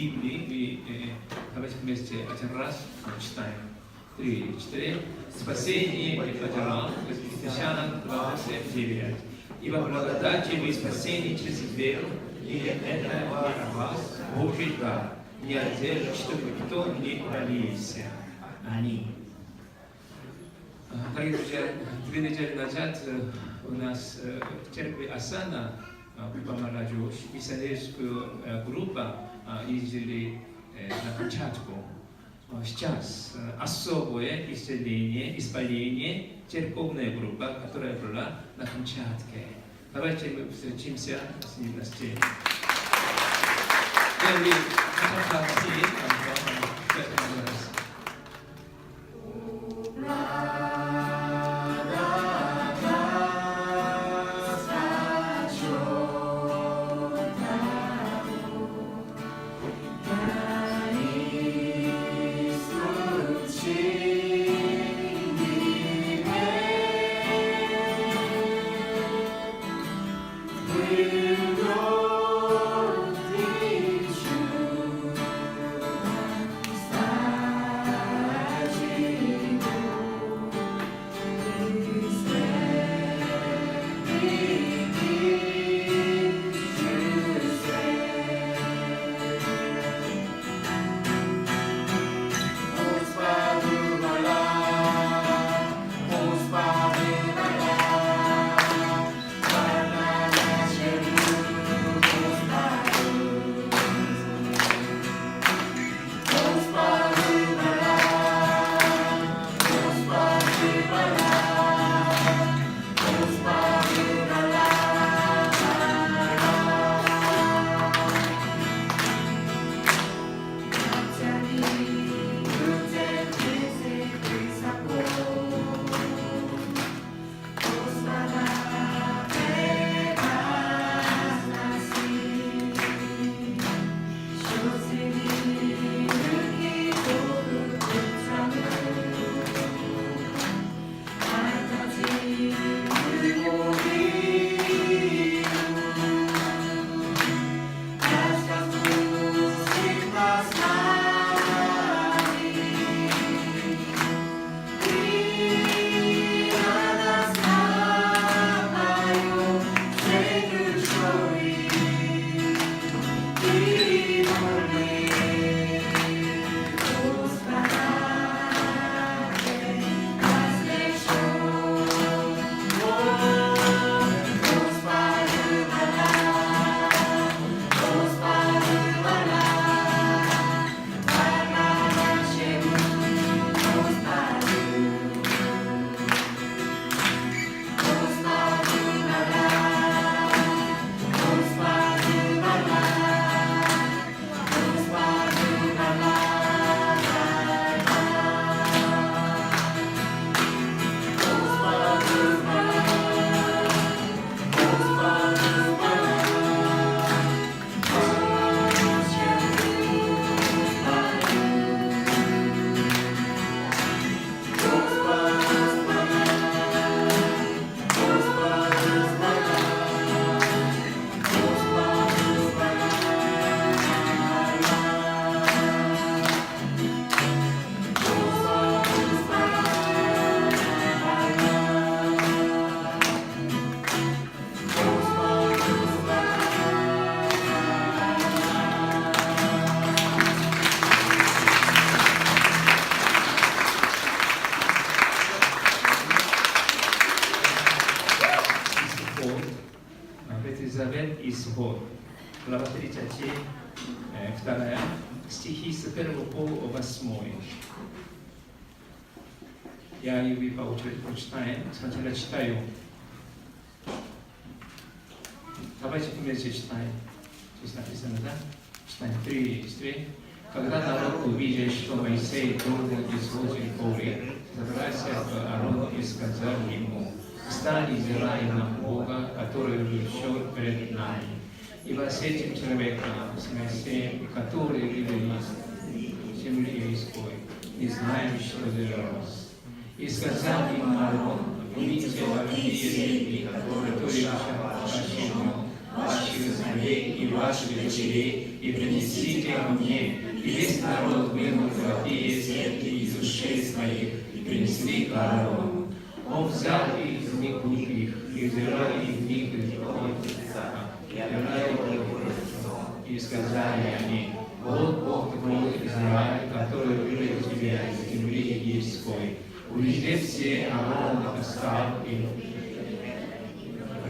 Библии. Давайте вместе один раз читаем. 3, 4. Спасение это даром, Ефесянам 29. Ибо благодатью и спасение через веру, и это от вас, Божий дар, не отдельно, чтобы никто не хвалился. Аминь. Дорогие друзья, 2 недели назад у нас в церкви Асана молодежь, миссионерская группа ездили на Камчатку. Сейчас особое исполнение церковная группа, которая была на Камчатке. Давайте мы встретимся с ним на сцене. 우리 같이 Исход. Глава 32, стихи с 1 по 8. Я и вы по очереди прочитаем. Сначала читаю. Давайте вместе читаем. Здесь написано, да? Читаем 3, 4. Когда народ увидел, что Моисей долго изводит горе, собрался к Аарону и сказал ему: «Встань, израй нам Бога, который влечет перед нами. Ибо с этим человеком, с Моисеем, который вывели из земли египетской, не знаем, что делалось». И сказал им Аарон: «Видите другие реки, которые пошли ваших сыновей и ваших ваших дочерей и принесите ко мне, и весь народ вынул золотые цепи из ушей своих и принесли к Аарону. Он взял их из них их, и взирал их в них из лица, и обратил их и сказали они: вот Бог твой Израиль, который вывел тебя из земли египетской. Увидев все, Аарон встал и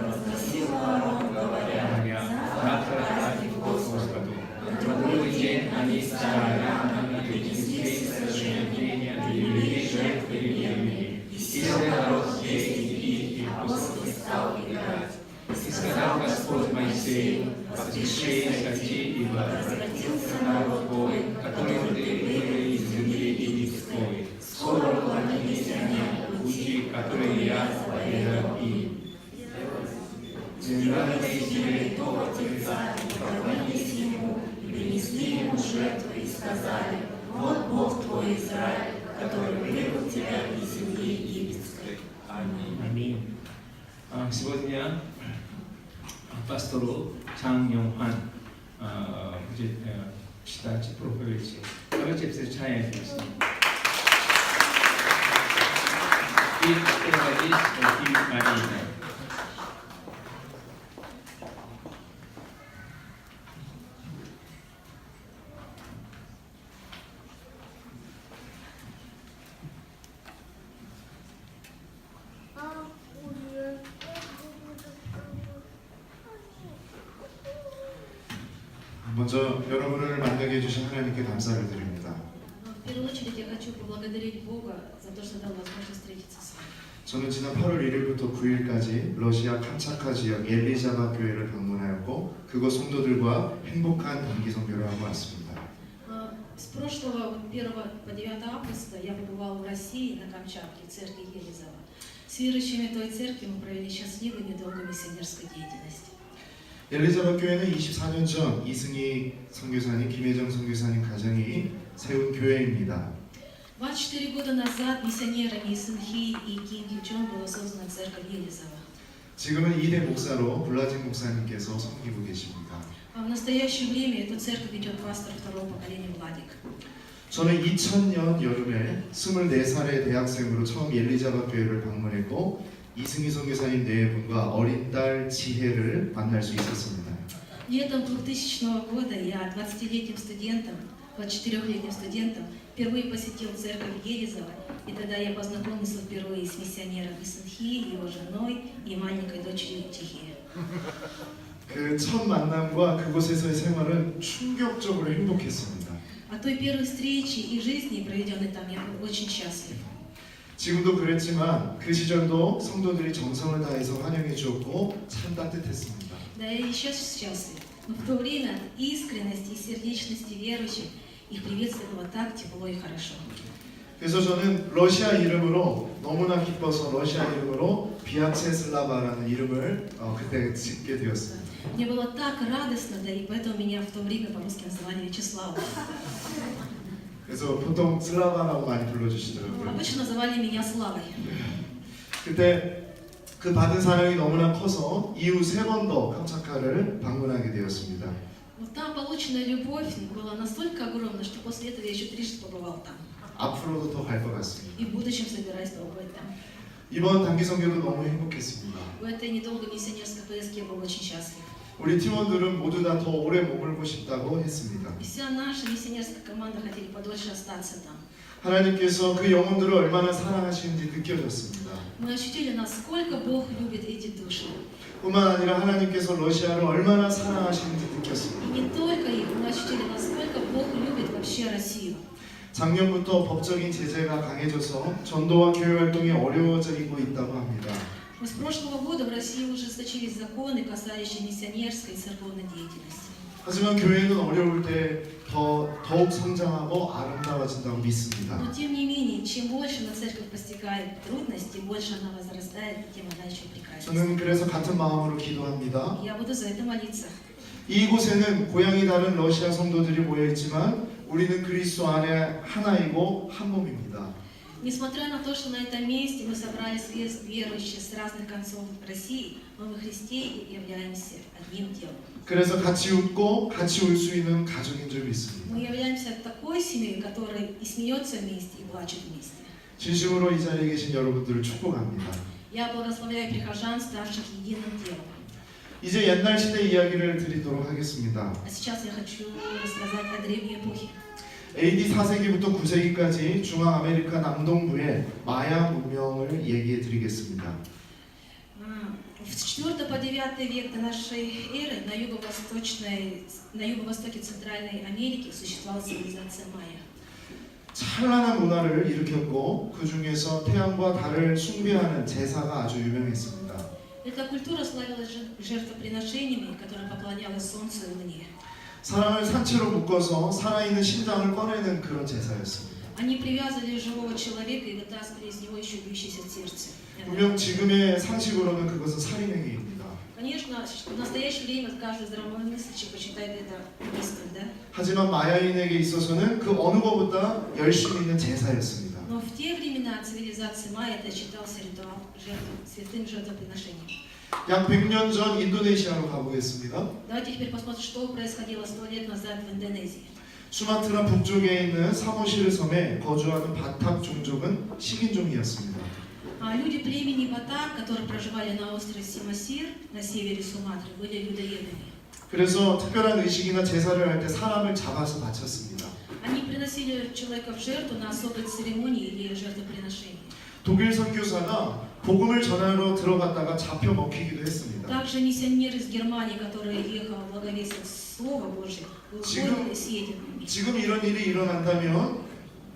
Возгласил Аарон, говоря: завтра праздник Господу. В другой день они встали рано и принесли сожжения и привели жертвы евреи. И сел народ есть и пить, и Господь стал играть. И сказал Господь Моисею: поспеши скати, ибо возвратился народ твой, который ты вывел из земли египетской. Скоро уклонились они от пути, который я заповедал им. Сделали святого тельца, и поклонились ему, и принесли ему жертвы, и сказали: вот Бог твой Израиль, который вывел тебя из земли египетской. Аминь. Аминь. Сегодня пастору 장영환 будет читать проповедь. Давайте встречаем песню. И переводить Ким Марина. 먼저 여러분을 만나게 해주신 하나님께 감사를 드립니다. В первую очередь я хочу поблагодарить Бога за то, что дал возможность встретиться с вами. 저는 지난 8월 1일부터 9일까지 러시아 캄차카 지역 엘리자바 교회를 방문하였고 그곳 성도들과 행복한 단기 선교를 하고 왔습니다. С прошлого 1 по 9 августа я побывал в России на Камчатке, в церкви Елизава. С верующими той церкви мы провели счастливую недолгую миссионерскую деятельность. 엘리자바 교회는 24년 전 이승희 선교사님, 김혜정 선교사님 가정이 세운 교회입니다. 24 года назад миссионерами Исынхи и Ким Кичон была создана церковь Елизава. 지금은 2대 목사로 블라진 목사님께서 섬기고 계십니다. А в настоящее время эту церковь ведет пастор второго поколения Владик. 저는 2000년 여름에 24살의 대학생으로 처음 엘리자바 교회를 방문했고 이승희 선교사님 네 분과 어린 딸 지혜를 만날 수 있었습니다. Летом 2000 года я 20-летним студентом, 24-летним студентом впервые посетил церковь Елизава, и тогда я познакомился впервые с миссионером Исынхи, его женой и маленькой дочерью Тихе. 그 첫 만남과 그곳에서의 생활은 충격적으로 행복했습니다. От той первой встречи и жизни, проведенной там, я был очень счастлив. 지금도 그랬지만 그 시절도 성도들이 정성을 다해서 환영해 주었고 참 따뜻했습니다. Да, я и сейчас счастлив. Но в то время от искренности и сердечности верующих их приветствие было так тепло и хорошо. 그래서 저는 러시아 이름으로 너무나 기뻐서 러시아 이름으로 비아체슬라바라는 이름을 그때 짓게 되었습니다. Мне было так радостно, да и поэтому меня в то время по-русски называли Вячеславом. 그래서 보통 슬라바라고 많이 불러주시더라고요. Обычно называли меня Славой. 그때 그 받은 사랑이 너무나 커서 이후 3번 더 캄차카를 방문하게 되었습니다. Вот там полученная любовь была настолько огромна, что после этого я еще трижды побывал там. 앞으로도 더 갈 것 같습니다. И в будущем собираюсь побывать там. 이번 단기 선교도 너무 행복했습니다. В этой недолгой миссионерской поездке я был очень счастлив. 우리 팀원들은 모두 다 더 오래 머물고 싶다고 했습니다. И вся наша миссионерская команда хотели подольше остаться там. 하나님께서 그 영혼들을 얼마나 사랑하시는지 느껴졌습니다. Мы ощутили, насколько Бог любит эти души. 뿐만 아니라 하나님께서 러시아를 얼마나 사랑하시는지 И 느꼈습니다. не только их, мы ощутили, насколько Бог любит вообще Россию. 작년부터 법적인 제재가 강해져서 전도와 교회 활동이 어려워지고 있다고 합니다. С прошлого года в России ужесточились законы, касающиеся миссионерской и церковной деятельности. 하지만 교회는 어려울 때 더욱 성장하고 아름다워진다고 믿습니다. Но тем не менее, чем больше на церковь постигает трудности, больше она возрастает, тем она еще прекраснее. 저는 그래서 같은 마음으로 기도합니다. Я буду за это молиться. 이곳에는 고향이 다른 러시아 성도들이 모여 있지만 우리는 그리스도 안에 하나이고 한 몸입니다. Несмотря на то, что на этом месте мы собрались верующие с разных концов России, мы во Христе являемся одним телом. 그래서 같이 웃고 같이 울 수 있는 가족인 줄 믿습니다. Мы являемся такой семьей, которая и смеется вместе, и плачет вместе. 진심으로 이 자리에 계신 여러분들을 축복합니다. Я благословляю прихожан, ставших единым телом. 이제 옛날 시대 이야기를 드리도록 하겠습니다. А сейчас я хочу рассказать о древней эпохе. AD 4세기부터 9세기까지 중앙아메리카 남동부의 마야 문명을 얘기해 드리겠습니다. В 4 по 9 век до нашей эры на юго-востоке Центральной Америки существовала цивилизация майя. 찬란한 문화를 일으켰고 그 중에서 태양과 달을 숭배하는 제사가 아주 유명했습니다. Эта культура славилась жертвоприношениями, которая поклонялась солнцу и луне. 사람을 산채로 묶어서 살아있는 심장을 꺼내는 그런 제사였습니다. Они привязывали живого человека и вытаскивали из него еще бьющееся сердце. 분명 지금의 상식으로는 그것은 살인행위입니다. Конечно, в настоящее время каждый здравомыслящий посчитает это убийством, да? 하지만 마야인에게 있어서는 그 어느 것보다 열심히 있는 제사였습니다. Но в те времена цивилизации майя это считался ритуал святым жертвоприношением. 약 100년 전 인도네시아로 가보겠습니다. Давайте теперь посмотрим, что происходило 100 лет назад в Индонезии. 수마트라 북쪽에 있는 사모시르 섬에 거주하는 바탁 종족은 식인종이었습니다. Люди племени Батак, которые проживали на острове Симасир на севере Суматры, были людоедами. 그래서 특별한 의식이나 제사를 할 때 사람을 잡아서 바쳤습니다. Они приносили человека в жертву на особые церемонии или жертвоприношения. 독일 선교사가 복음을 전하러 들어갔다가 잡혀 먹히기도 했습니다. Также миссионер из Германии, который ехал благовестить Слово Божие, был пойман и съеден. 지금 이런 일이 일어난다면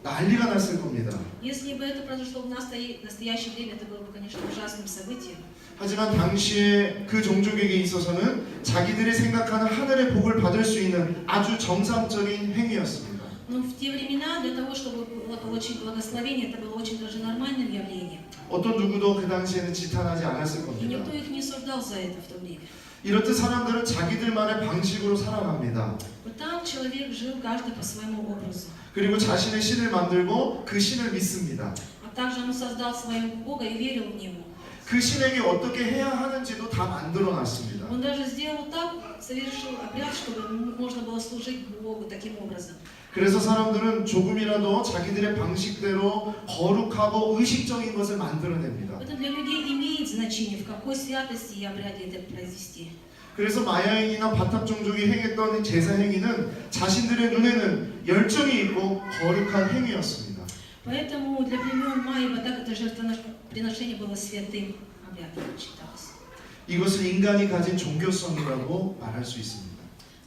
난리가 났을 겁니다. Если бы это произошло в настоящее время, это было бы, конечно, ужасным событием. 하지만 당시에 그 종족에게 있어서는 자기들이 생각하는 하늘의 복을 받을 수 있는 아주 정상적인 행위였습니다. Но в те времена для того, чтобы получить благословение, это было очень даже нормальным явлением. 어떤 누구도 그 당시에는 지탄하지 않았을 И 겁니다. никто их не осуждал за это в то время. 이렇듯 사람들은 자기들만의 방식으로 살아갑니다. Вот там человек жил каждый по своему образу. 그리고 자신의 신을 만들고 그 신을 믿습니다. А также он создал своего Бога и верил в Него. 그 신에게 어떻게 해야 하는지도 다 만들어 놨습니다. Он даже сделал так, совершил обряд, чтобы можно было служить Богу таким образом. 그래서 사람들은 조금이라도 자기들의 방식대로 거룩하고 의식적인 것을 만들어냅니다. Это для людей имеет значение, в какой святости и обряде это произвести. 그래서 마야인이나 바탁 종족이 행했던 제사 행위는 자신들의 눈에는 열정이 있고 거룩한 행위였습니다. Поэтому для племен майя Батак это жертвоприношение было святым обрядом, считалось. 이것은 인간이 가진 종교성이라고 말할 수 있습니다.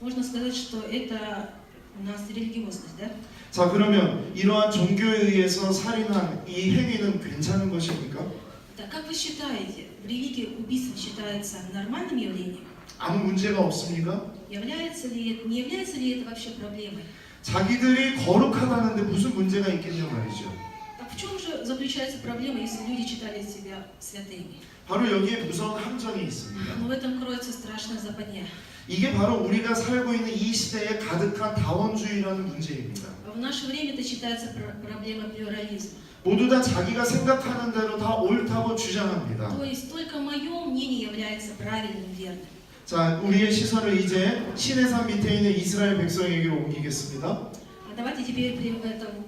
Можно сказать, что это у нас религиозность, да? 자, 그러면 이러한 종교에 의해서 살인한 이 행위는 괜찮은 것입니까? Так как вы считаете, в религии убийство считается нормальным явлением? 아무 문제가 없습니까? Не является ли это вообще проблемой? 자기들이 거룩하다는데 무슨 문제가 있겠냐 말이죠. Так в чем же заключается проблема, если люди считали себя святыми? 바로 여기에 무서운 함정이 있습니다. Но в этом кроется страшная западня. 이게 바로 우리가 살고 있는 이 시대에 가득한 다원주의라는 문제입니다. В наше время это считается проблемой плюрализма. 모두 다 자기가 생각하는 대로 다 옳다고 주장합니다. То есть только мое мнение является правильным, верным. 자, 우리의 시선을 이제 시내산 밑에 있는 이스라엘 백성에게로 옮기겠습니다. Давайте теперь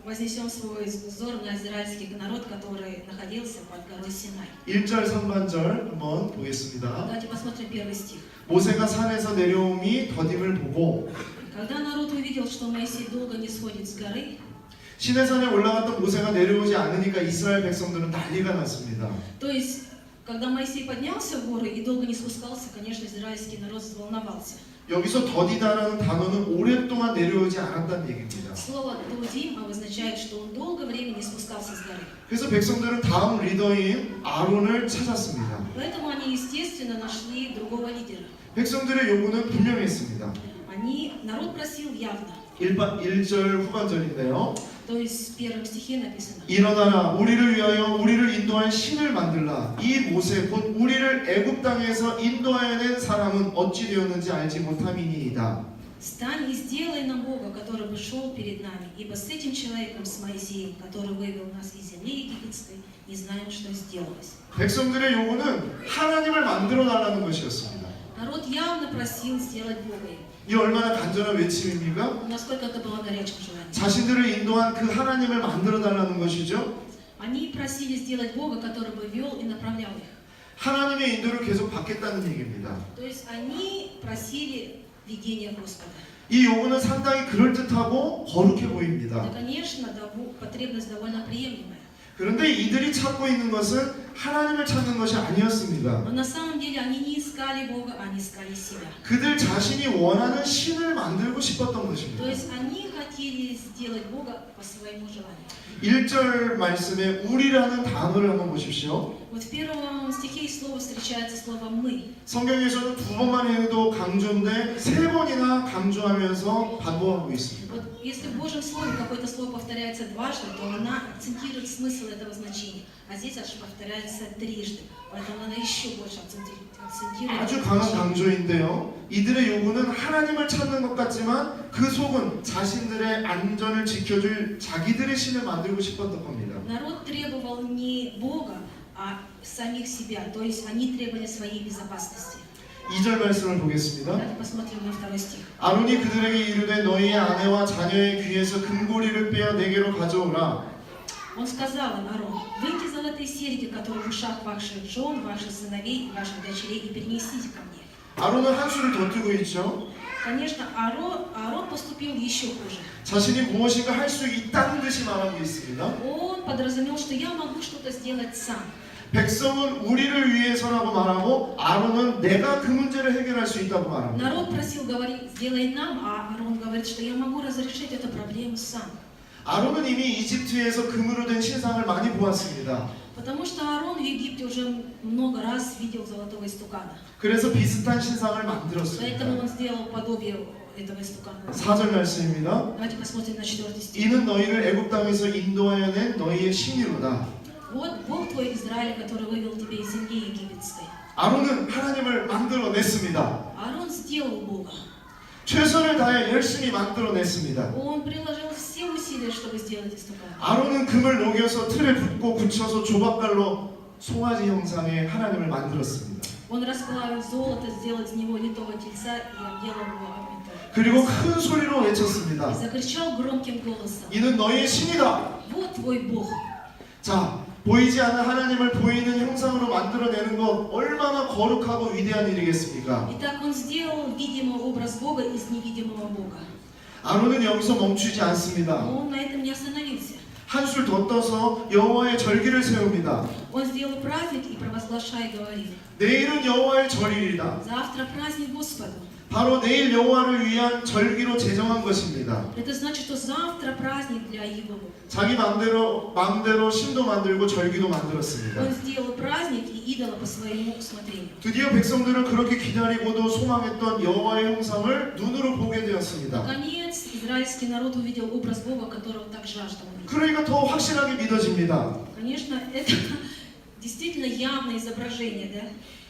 вознесем свой взор на израильский народ, который находился под горой Синай. 1절 3반절 한번 보겠습니다. Давайте посмотрим первый стих. 모세가 산에서 내려옴이 더딤을 보고 Когда народ увидел, что Моисей долго не сходит с горы, 시내산에 올라갔던 모세가 내려오지 않으니까 이스라엘 백성들은 난리가 났습니다. то есть, когда Моисей поднялся в горы и долго не спускался, конечно, израильский народ взволновался. 여기서 더디다라는 단어는 오랫동안 내려오지 않았다는 얘기입니다. Слово «додим» обозначает, что он долгое время не спускался с горы. 그래서 백성들은 다음 리더인 아론을 찾았습니다. Поэтому они, естественно, нашли другого лидера. 백성들의 요구는 분명했습니다. Народ просил явно. 1절 후반절인데요. То есть в первом стихе написано: 일어나라, 우리를 위하여 우리를 인도할 신을 만들라. 이 모세 곧 우리를 애굽 땅에서 인도하여 낸 사람은 어찌 되었는지 알지 못함이니이다. Стань и сделай нам Бога, который бы шел перед нами, ибо с этим человеком, с Моисеем, который вывел нас из земли египетской, не знаем, что сделалось. 백성들의 요구는 하나님을 만들어 달라는 것이었습니다. Народ явно просил сделать Бога им. 이 얼마나 간절한 외침입니까? Насколько это было горячим желанием. 자신들을 인도한 그 하나님을 만들어 달라는 것이죠. Они просили сделать Бога, который бы вел и направлял их. 하나님의 인도를 계속 받겠다는 얘기입니다. То есть они просили видения Господа. 이 요구는 상당히 그럴듯하고 거룩해 Да, 보입니다. конечно, потребность довольно приемлемая. 그런데 이들이 찾고 있는 것은 하나님을 찾는 것이 아니었습니다. Но на самом деле они не искали Бога, они искали себя. 그들 자신이 원하는 신을 만들고 싶었던 То 것입니다. есть они хотели сделать Бога по своему желанию. 1절 말씀에 우리라는 단어를 한번 보십시오. Вот в первом стихе слово встречается слово «мы». 성경에서는 두 번만 해도 강조인데 세 번이나 강조하면서 반복하고 있습니다. Вот если в Божьем Слове какое-то слово повторяется дважды, то она акцентирует смысл этого значения. А здесь аж повторяется трижды. Поэтому она еще больше акцентирует. 아주 강한 강조인데요. 이들의 요구는 하나님을 찾는 것 같지만 그 속은 자신들의 안전을 지켜줄 자기들의 신을 만들고 싶었던 겁니다. Народ требовал не Бога, а самих себя. То есть они требовали своей безопасности. 2절 말씀을 보겠습니다. Давайте посмотрим на второй стих. 아론이 그들에게 이르되 너희의 아내와 자녀의 귀에서 금고리를 빼어 내게로 가져오라. Он сказал им, Аарон, выньте золотые серьги, которые в ушах ваших жен, ваших сыновей, ваших дочерей, и перенесите ко мне. 아론은 한 수를 더 뜨고 있죠. Конечно, Аарон поступил еще хуже. 자신이 무엇인가 할 수 있다는 듯이 말하고 있습니다. Он подразумел, что я могу что-то сделать сам. 백성은 우리를 위해서라고 말하고 아론은 내가 그 문제를 해결할 수 있다고 말합니다. Народ просил, говорить, сделай нам, а Аарон говорит, что я могу разрешить эту проблему сам. 아론은 이미 이집트에서 금으로 된 신상을 많이 보았습니다. Потому что Аарон в Египте уже много раз видел золотого истукана. 그래서 비슷한 신상을 Поэтому 만들었습니다. он сделал подобие этого истукана. 4절 말씀입니다. Давайте посмотрим на 4 стих. 이는 너희를 애굽 땅에서 인도하여 낸 너희의 신이로다. Вот Бог твой Израиля, который вывел тебя из земли египетской. 아론은 하나님을 만들어냈습니다. Аарон сделал Бога. 최선을 다해 열심히 만들어냈습니다. Он приложил все усилия, чтобы сделать истукана. 아론은 금을 녹여서 틀에 붓고 굳혀서 조각갈로 송아지 형상의 하나님을 만들었습니다. Он расплавил золото, сделал из него литого тельца и обделал его 그리고 큰 소리로 외쳤습니다. и закричал громким голосом: 이는 너희의 신이다. Вот твой Бог. 자, 보이지 않는 하나님을 보이는 형상으로 만들어내는 것 얼마나 거룩하고 위대한 일이겠습니까? Итак, он сделал видимый образ Бога из невидимого Бога. 아론은 여기서 멈추지 않습니다. Но он на этом не остановился. 한술 더 떠서 여호와의 절기를 세웁니다. Он сделал праздник и провозглашая говорил: 내일은 여호와의 절일이다. завтра праздник Господу. 바로 내일 여호와를 위한 절기로 제정한 것입니다. Это значит, что завтра праздник для Его. 자기 마음대로 신도 만들고 절기도 만들었습니다. Он сделал праздник и идола по своему усмотрению. 드디어 백성들은 그렇게 기다리고도 소망했던 여호와의 형상을 눈으로 보게 되었습니다. Наконец, израильский народ увидел образ Бога, которого так жаждал увидеть. 그러니까 더 확실하게 믿어집니다. Конечно, это действительно явное изображение, да?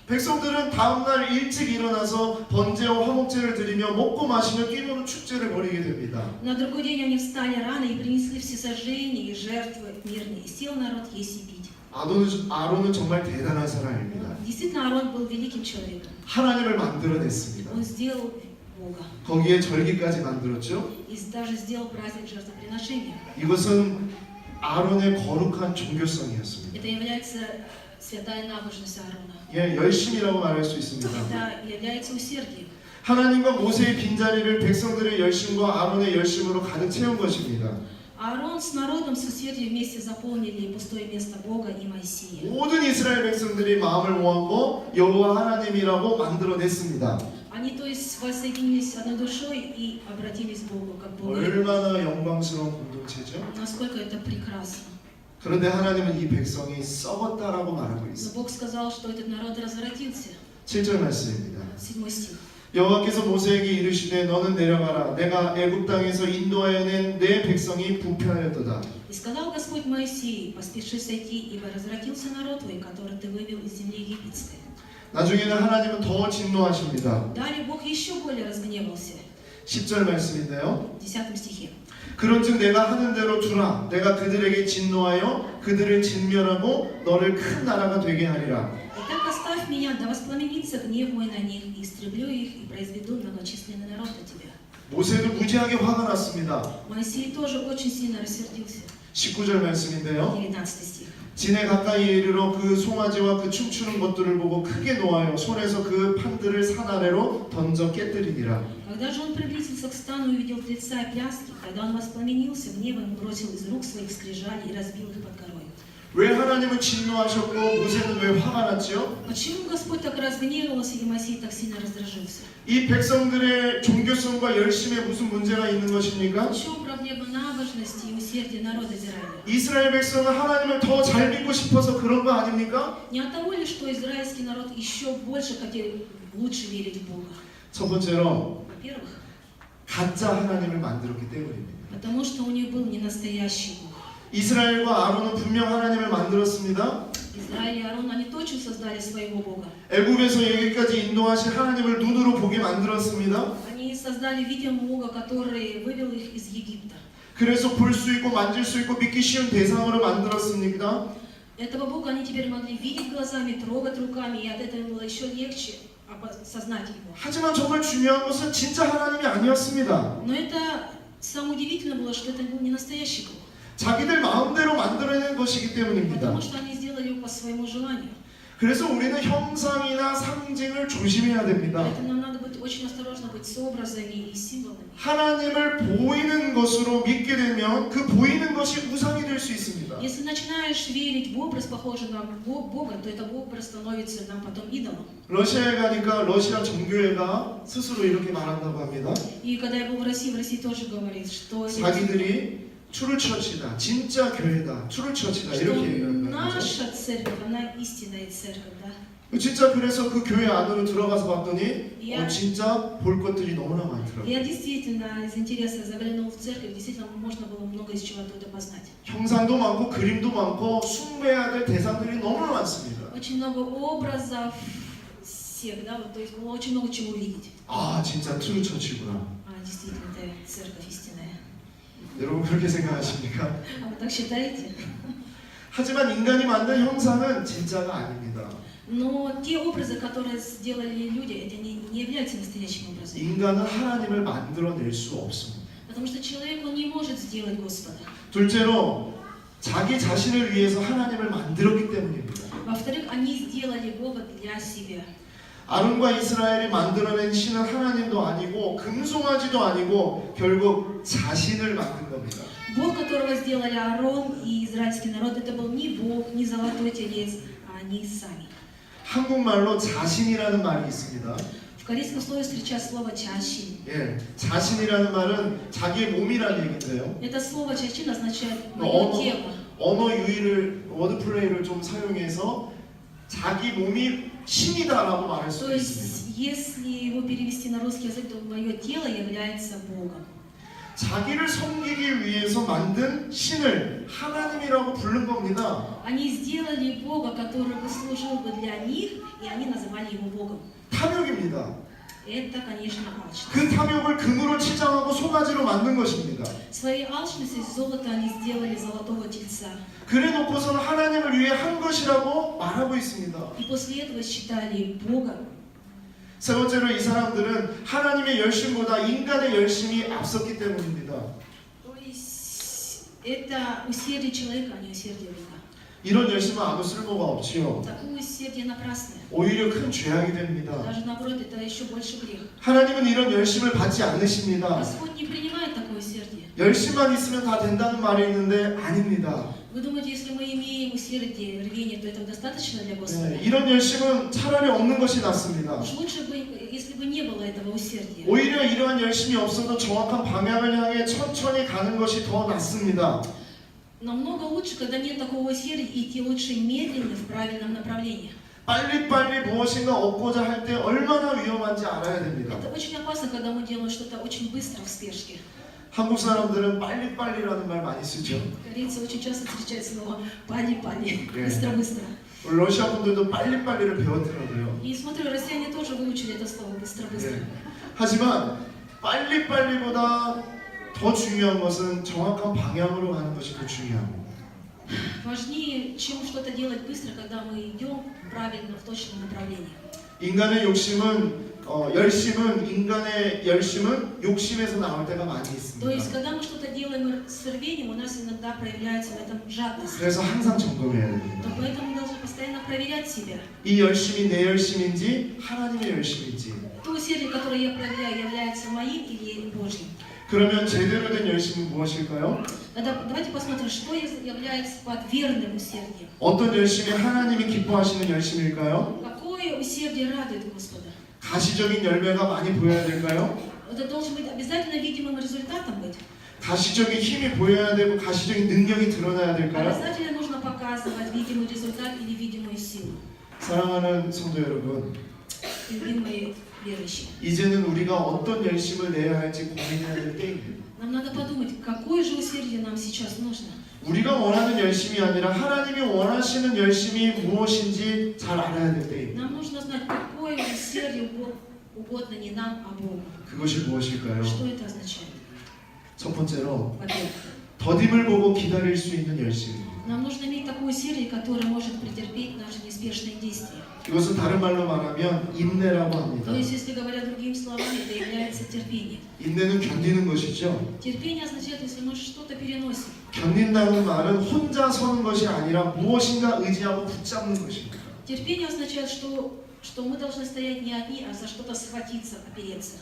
백성들은 다음날 일찍 일어나서 번제와 화목제를 드리며 먹고 마시며 뛰노는 축제를 벌이게 됩니다. На другой день они встали рано и принесли всесожжения и жертвы мирные. И сел народ есть и пить. 아론은 정말 대단한 사람입니다. Действительно, Аарон был великим человеком. 하나님을 만들어냈습니다. Он сделал Бога. 거기에 절기까지 만들었죠. И даже сделал праздник жертвоприношения. 이것은 아론의 거룩한 종교성이었습니다. Это является святая набожность Аарона. 예, 열심이라고 말할 수 있습니다. Это является усердием. 하나님과 모세의 빈자리를 백성들의 열심과 아론의 열심으로 가득 채운 것입니다. Аарон с народом, с усердием вместе заполнили пустое место Бога и Моисея. 모든 이스라엘 백성들이 마음을 모았고 여호와 하나님이라고 만들어냈습니다. Они, то есть, воссоединились одной душой и обратились к Богу, как Богу. 얼마나 영광스러운 공동체죠? Насколько это прекрасно. 그런데 하나님은 이 백성이 썩었다라고 말하고 Но 있습니다. Бог сказал, что этот народ развратился. 7절 말씀입니다. 7 стих. 여호와께서 모세에게 이르시되 너는 내려가라 내가 애굽 땅에서 인도하여 낸 내 백성이 부패하였도다. И сказал Господь Моисею: поспеши сойти, ибо развратился народ твой, который ты вывел из земли египетской. 나중에는 하나님은 더 진노하십니다. Далее Бог еще более разгневался. 10절 말씀인데요. в 10 стихе. 그런즉 내가 하는 대로 두라. 내가 그들에게 진노하여 그들을 진멸하고 너를 큰 나라가 되게 하리라. Итак, оставь меня, да воспламенится гнев мой на них, и истреблю их, и произведу многочисленный народ от тебя. 모세도 무지하게 화가 났습니다. Моисей тоже очень сильно рассердился. 19절 말씀인데요. 19 стих. 진에 가까이 이르러 그 송아지와 그 춤추는 것들을 보고 크게 노하여 손에서 그 판들을 산 아래로 던져 깨뜨리니라. Когда же он приблизился к стану и увидел певца и пляски, тогда он воспламенился гневом, бросил из рук своих скрижали и разбил их под горой. 왜 하나님은 진노하셨고 모세는 왜 화가 났죠? Почему Господь так разгневался и Моисей так сильно раздражился? 이 백성들의 종교성과 열심에 무슨 문제가 있는 것입니까? В чем проблема набожности и усердия народа Израиля? 이스라엘 백성은 하나님을 더 잘 믿고 싶어서 그런 거 아닙니까? Не от того ли, что израильский народ еще больше хотел лучше верить в Бога? 첫 번째로 Во-первых, 가짜 하나님을 만들었기 때문입니다. потому что у них был не настоящий Бог. 이스라엘과 아론은 분명 하나님을 만들었습니다. Израиль и Аарон, они точно создали своего Бога. 애굽에서 여기까지 인도하신 하나님을 눈으로 보게 만들었습니다. Они создали видимого Бога, который вывел их из Египта. 그래서 볼 수 있고 만질 수 있고 믿기 쉬운 대상으로 만들었습니다. Этого Бога они теперь могли видеть глазами, трогать руками, и от этого было еще легче осознать Его. 하지만 정말 중요한 것은 진짜 하나님이 아니었습니다. Но это самое удивительное было, что это был не настоящий Бог. 자기들 마음대로 만들어낸 것이기 때문입니다. Потому что они сделали его по своему желанию. 그래서 우리는 형상이나 상징을 조심해야 됩니다. Поэтому нам надо быть очень осторожно быть с образами и символами. 하나님을 보이는 것으로 믿게 되면 그 보이는 것이 우상이 될 수 있습니다. Если начинаешь верить в образ, похожий на Бога, то этот образ становится нам потом идолом. 러시아에 가니까 러시아 정교회가 스스로 이렇게 말한다고 합니다. И когда я был в России тоже говорит, что 자기들이 트루 처치다, 진짜 교회다, 트루 처치다 이렇게 얘기하는 거죠. наша церковь, она истинная церковь, да? 진짜 그래서 그 교회 안으로 들어가서 봤더니 Я- 진짜 볼 것들이 너무나 많더라고요. Я действительно из интереса заглянул в церковь, действительно можно было много из чего оттуда познать. 형상도 많고 그림도 많고 숭배해야 될 대상들이 너무 많습니다. Очень много образов всех, да, вот, то есть было очень много чего увидеть. 아 진짜 트루 처치구나. Действительно, это церковь истинная. 여러분 그렇게 생각하십니까? А вы так считаете? 하지만 인간이 만든 형상은 진짜가 아닙니다. Но те образы, которые сделали люди, это не являются настоящим образом. 인간은 하나님을 만들어낼 수 없습니다. Потому что человек, он не может сделать Господа. 둘째로 자기 자신을 위해서 하나님을 만들었기 때문입니다. Во-вторых, они сделали Бога для себя. 아론과 이스라엘이 만들어낸 신은 하나님도 아니고 금송아지도 아니고 결국 자신을 만든 겁니다. Бог, которого сделали Аарон и израильский народ, это был не Бог, не золотой телец, а они сами. 한국말로 자신이라는 말이 있습니다. В корейском слове встречается слово «чащин». 예, 자신이라는 말은 자기의 몸이라는 얘기인데요. Это слово «чащин» означает Но «мое он- тело». 언어 유희를 워드 플레이를 좀 사용해서 자기 몸이 신이다라고 말할 То 수도 있습니다. есть, если его перевести на русский язык, то мое тело является Богом. 자기를 섬기기 위해서 만든 신을 하나님이라고 부른 겁니다. Они сделали Бога, который бы служил бы для них, и они называли его Богом. 탐욕입니다. Это, конечно, алчность. 그 탐욕을 금으로 치장하고 송아지로 만든 것입니다. Своей алчностью из золота они сделали золотого тельца. 그래 놓고서는 하나님을 위해 한 것이라고 말하고 있습니다. И после этого считали Бога. 세 번째로 이 사람들은 하나님의 열심보다 인간의 열심이 앞섰기 때문입니다. То есть это усердие человека, а не усердие Бога. 이런 열심은 아무 쓸모가 없지요. Такое усердие напрасное. 오히려 큰 죄악이 됩니다. Даже наоборот, это еще больше грех. 하나님은 이런 열심을 받지 않으십니다. Господь не принимает такое усердие. 열심만 있으면 다 된다는 말이 있는데 아닙니다. Вы думаете, если мы имеем усердие, рвение, то этого достаточно для Господа? 네, 이런 열심은 차라리 없는 것이 낫습니다. Уж лучше бы, если бы не было этого усердия. 오히려 이러한 열심이 없어도 정확한 방향을 향해 천천히 가는 것이 더 낫습니다. Намного лучше, когда нет такого усердия, идти лучше медленно в правильном направлении. 빨리빨리 무엇인가 얻고자 할 때 얼마나 위험한지 알아야 됩니다. Это очень опасно, когда мы делаем что-то очень быстро, в спешке. 한국 사람들은 빨리빨리라는 말 많이 쓰죠. Корейцы очень часто встречают слово «пали-пали», 네. «быстро-быстро». 러시아 분들도 빨리빨리를 배웠더라고요. И смотрю, россияне тоже выучили это слово «быстро-быстро». 네. 하지만 빨리빨리보다 더 중요한 것은 정확한 방향으로 가는 것이 더 중요합니다. Важнее, чем что-то делать быстро, когда мы идем правильно в точном направлении. 인간의 인간의 열심은 욕심에서 나올 때가 많이 То 있습니다. есть, когда мы что-то делаем с рвением, у нас иногда проявляется в этом жадность. 그래서 항상 점검해야 Но 됩니다. поэтому мы должны постоянно проверять себя. 이 열심이 내 열심인지 하나님의 열심인지. То усердие, которое я проявляю, является моим или Божьим. 그러면 제대로 된 열심은 무엇일까요? Тогда давайте посмотрим, что является под верным усердием. 어떤 열심이 하나님이 기뻐하시는 열심일까요? Какое усердие радует Господа? 가시적인 열매가 많이 보여야 될까요? Это должен быть обязательно видимым результатом быть. 가시적인 힘이 보여야 되고 가시적인 능력이 드러나야 될까요? Обязательно нужно показывать видимый результат или видимую силу. 사랑하는 성도 여러분, Любимые верующие. 이제는 우리가 어떤 열심을 내야 할지 고민해야 될 때입니다. Нам надо подумать, какое же усердие нам сейчас нужно. 우리가 원하는 열심이 아니라 하나님이 원하시는 열심이 무엇인지 잘 알아야 될 때입니다. Нам нужно знать, какое усердие угодно не нам, а Богу. 그것이 무엇일까요? Что это означает? 첫 번째로 Во-первых, 더딤을 보고 기다릴 수 있는 열심입니다. нам нужно иметь такое усердие, которое может претерпеть наши неспешные действия. 이것은 다른 말로 말하면 인내라고 합니다. То есть, если говоря другими словами, это является терпением. 인내는 견디는 것이죠. Терпение означает, если мы что-то переносим. 견딘다는 말은 혼자 서는 것이 아니라 무엇인가 의지하고 붙잡는 것입니다. Терпение означает, что мы должны стоять не одни, а за что-то схватиться, опереться.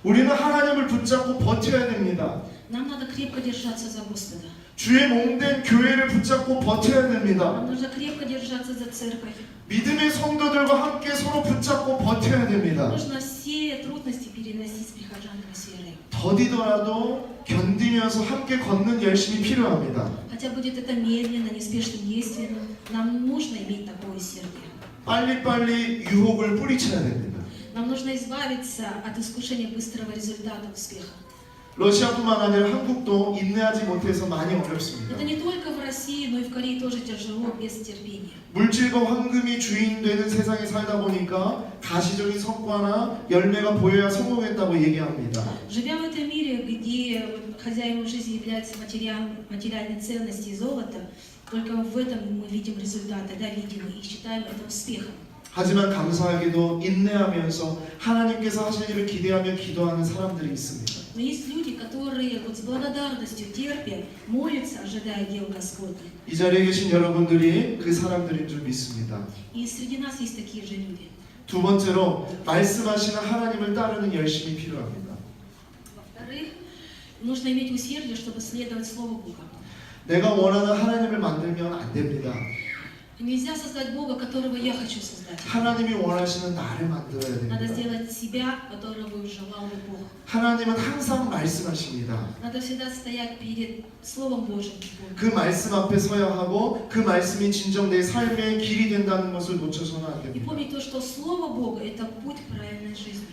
우리는 하나님을 붙잡고 버텨야 됩니다. Нам надо крепко держаться за Господа. 주의 몸된 교회를 붙잡고 버텨야 됩니다. Нам нужно крепко держаться за церковь. 믿음의 성도들과 함께 서로 붙잡고 버텨야 됩니다. Нужно все трудности переносить с прихожанами с верой. 더디더라도 견디면서 함께 걷는 열심이 필요합니다. Хотя будет это медленно, неспешным действием, нам нужно иметь такое усердие. 빨리빨리 유혹을 뿌리쳐야 됩니다. Нам нужно избавиться от искушения быстрого результата успеха. 러시아뿐만 아니라 한국도 인내하지 못해서 많이 어렵습니다. Это не только в России, но и в Корее тоже тяжело без терпения. 물질과 황금이 주인되는 세상에 살다 보니까 가시적인 성과나 열매가 보여야 성공했다고 얘기합니다. Живя в этом мире, где хозяином жизни являются материальные ценности и золото, только в этом мы видим результаты, да, видим и считаем это успехом. 하지만 감사하게도 인내하면서 하나님께서 하실 일을 기대하며 기도하는 사람들이 있습니다. Но есть люди, которые вот с благодарностью терпят, молятся, ожидая дел Господних. 이 자리에 계신 여러분들이 그 사람들인 줄 믿습니다. И среди нас есть такие же люди. 두 번째로 말씀하시는 하나님을 따르는 열심이 필요합니다. Во-вторых, нужно иметь усердие, чтобы следовать Слову Бога. 내가 원하는 하나님을 만들면 안 됩니다. Нельзя создать Бога, которого я хочу создать. 하나님이 원하시는 나를 만들어야 Надо 됩니다. сделать себя, которого желал бы Бог. 하나님은 항상 말씀하십니다. Надо всегда стоять перед Словом Божьим. 그 말씀 앞에 서야 하고 그 말씀이 진정 내 삶의 길이 된다는 것을 놓쳐서는 안 И 됩니다. помнить то, что Слово Бога – это путь правильной жизни.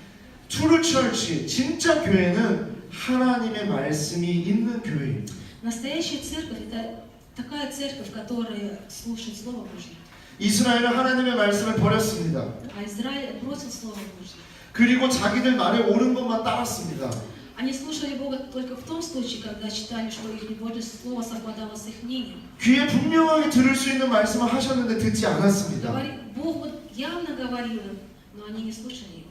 True Church, 진짜 교회는 하나님의 말씀이 있는 교회입니다. Настоящая церковь – это такая церковь, которая слушает Слово Божье. 이스라엘은 하나님의 말씀을 버렸습니다. А Израиль бросил Слово Божье. 그리고 자기들 말에 옳은 것만 따랐습니다. Они слушали Бога только в том случае, когда считали, что их Божье Слово совпадало с их мнением. 귀에 분명하게 들을 수 있는 말씀을 하셨는데 듣지 않았습니다. Бог вот явно говорил им, но они не слушали его.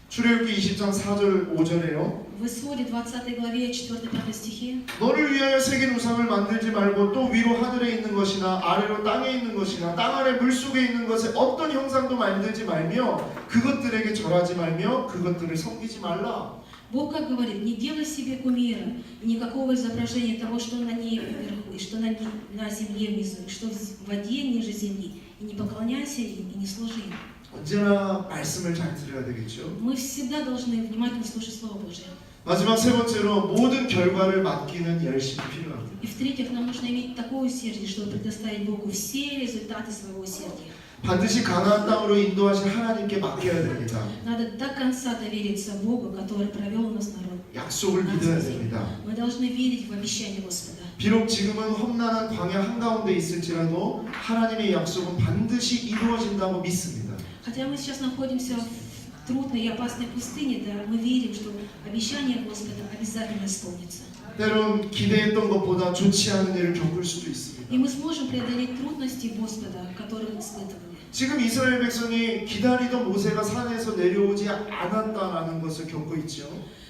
출애굽기 20장 4절 5절에요. В Исходе 20 главе 4-5 стихе 너를 위하여 새긴 우상을 만들지 말고 또 위로 하늘에 있는 것이나 아래로 땅에 있는 것이나 땅 아래 물속에 있는 것에 어떤 형상도 만들지 말며 그것들에게 절하지 말며 그것들을 섬기지 말라. Бог как говорит, не делай себе кумира, и никакого изображения того, что на небе вверху, и что на земле внизу, и что в воде ниже земли, и не поклоняйся им, и не служи им. 언제나 말씀을 잘 들어야 되겠죠. Мы всегда должны внимательно слушать Слово Божие. 마지막 세 번째로 모든 결과를 맡기는 열심이 필요합니다. И в-третьих, нам нужно иметь такое усердие, чтобы предоставить Богу все результаты своего усердия. 반드시 가나안 땅으로 인도하신 하나님께 맡겨야 됩니다. Надо до конца довериться Богу, который провел у нас народ. 약속을 믿어야 됩니다. Мы должны верить в обещание Господа. 비록 지금은 험난한 광야 한가운데 있을지라도 하나님의 약속은 반드시 이루어진다고 믿습니다. Хотя мы сейчас находимся в трудной и опасной пустыне, да, мы верим, что обещание Господа обязательно исполнится. 때론 기대했던 것보다 좋지 않은 일을 겪을 수도 있습니다. И мы сможем преодолеть трудности Господа, которые испытывали. 지금 이스라엘 백성이 기다리던 모세가 산에서 내려오지 않았다라는 것을 겪고 있죠.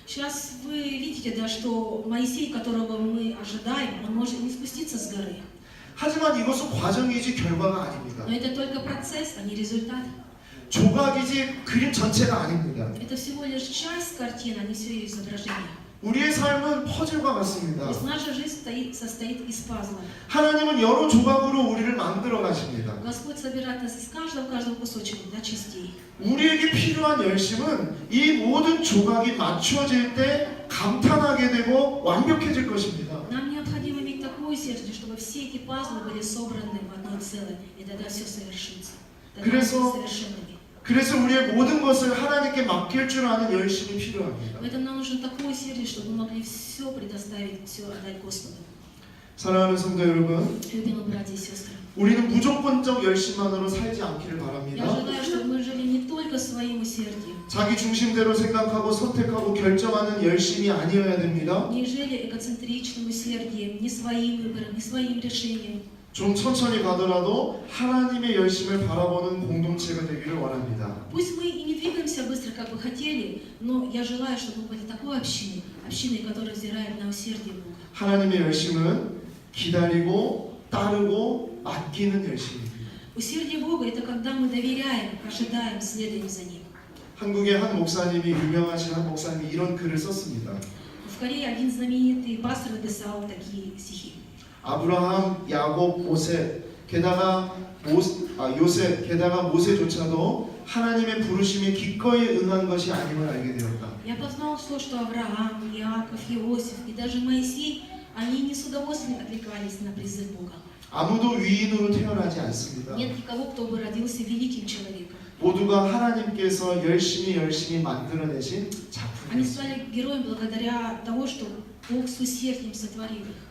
Сейчас вы видите, да, что Моисей, которого мы ожидаем, он может не спуститься с горы. 하지만 이것은 과정이지 결과가 아닙니다. Но это только процесс, а не результат. 조각이지 그림 전체가 아닙니다. Это всего лишь часть картины, а не все ее изображение. 우리의 삶은 퍼즐과 То 같습니다. есть наша жизнь состоит из пазла. 하나님은 여러 조각으로 우리를 만들어 가십니다. Господь собирает нас из каждого кусочка, да, частей. 우리에게 필요한 열심은 이 모든 조각이 맞춰질 때 감탄하게 되고 완벽해질 것입니다. Нам необходимо иметь такое сердце, чтобы все эти пазлы были собраны в одно целое, и тогда все совершится. Тогда мы 그래서- будем совершенными. 그래서 우리의 모든 것을 하나님께 맡길 줄 아는 열심이 필요합니다. Поэтому нам нужно такое сердце, чтобы мы могли все предоставить, все отдать Господу. 사랑하는 성도 여러분, Любимые братья и сестры, 우리는 무조건적 열심만으로 살지 않기를 я 바랍니다. желаю, чтобы мы жили не только своим усердием, 자기 중심대로 생각하고 선택하고 결정하는 열심이 아니어야 됩니다. не жили эгоцентричным усердием, не своим выбором, не своим решением. 좀 천천히 가더라도 하나님의 열심을 바라보는 공동체가 되기를 원합니다. Пусть мы и не двигаемся быстро, как бы хотели, но я желаю, чтобы мы были такой общиной, общиной, которая взирает на усердие Бога. 하나님의 열심은 기다리고 따르고 맡기는 열심입니다. Усердие Бога – это когда мы доверяем, ожидаем, следуем за Ним. 한국의 한 목사님이 유명하신 한 목사님이 이런 글을 썼습니다. В Корее один знаменитый пастор написал такие стихи. 아브라함, 야곱, 모세, 게다가 요셉, 게다가 모세조차도 하나님의 부르심에 기꺼이 응한 것이 아님을 알게 되었다. Я познал все, что Авраам, Иаков, Иосиф и даже Моисей, они не с удовольствием отвлекались на призыв Бога. 아무도 위인으로 태어나지 않습니다. Нет никого, кто бы родился великим человеком. 모두가 하나님께서 열심히 만들어내신 Они 작품입니다. стали героем благодаря того, что Бог с усердием сотворил их.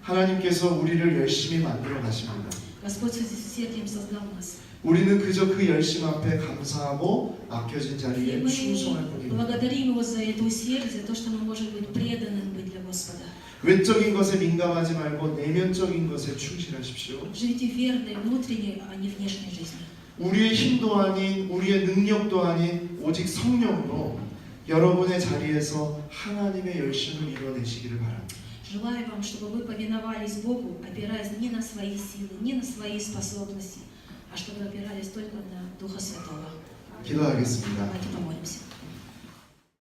하나님께서 우리를 열심히 만들어 가십니다. Господь с усердием создал нас. 우리는 그저 그 열심 앞에 감사하고 맡겨진 И 자리에 мы 충성할 뿐입니다. благодарим Его за это усердие, за то, что мы можем быть преданным быть для Господа. 외적인 것에 민감하지 말고 내면적인 것에 충실하십시오. Живите верно и внутренне, а не внешней жизнью. 우리의 힘도 아닌 우리의 능력도 아닌 오직 성령으로 여러분의 자리에서 하나님의 열심을 이뤄내시기를 바랍니다. Желаю вам, чтобы вы повиновались Богу, опираясь не на свои силы, не на свои способности, а чтобы опирались только на Духа Святого. 기도하겠습니다. Давайте помолимся.